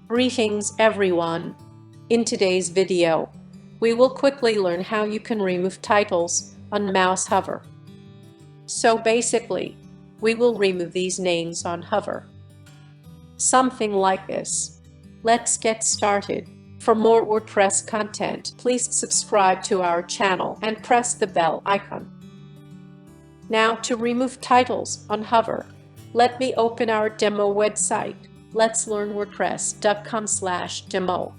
Greetings everyone! In today's video, we will quickly learn how you can remove titles on mouse hover. So basically, we will remove these names on hover. Something like this. Let's get started. For more WordPress content, please subscribe to our channel and press the bell icon. Now to remove titles on hover, let me open our demo website. Let's learn WordPress.com/demo.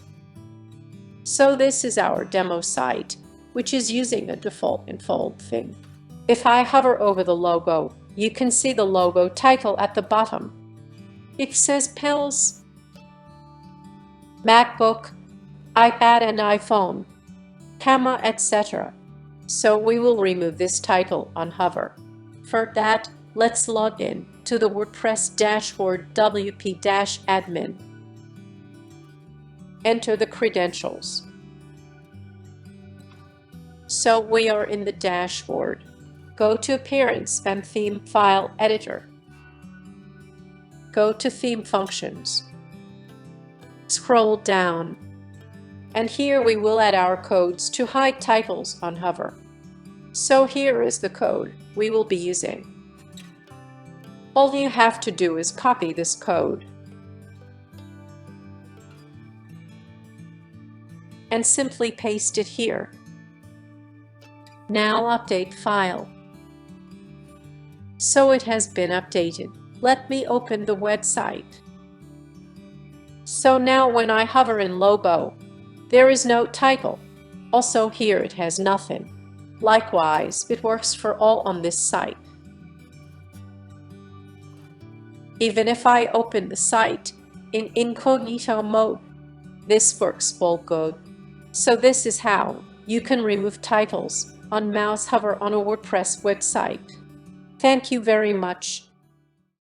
So this is our demo site, which is using a default Enfold theme. If I hover over the logo, you can see the logo title at the bottom. It says Pills, MacBook, iPad and iPhone, camera, etc. So we will remove this title on hover. For that, let's log in to the WordPress dashboard WP-admin. Enter the credentials. So we are in the dashboard. Go to Appearance and Theme File Editor. Go to Theme Functions. Scroll down. And here we will add our codes to hide titles on hover. So here is the code we will be using. All you have to do is copy this code and simply paste it here. Now update file. So it has been updated. Let me open the website. So now when I hover in logo, there is no title. Also here it has nothing. Likewise, it works for all on this site. Even if I open the site in incognito mode, this works all good. So this is how you can remove titles on mouse hover on a WordPress website. Thank you very much.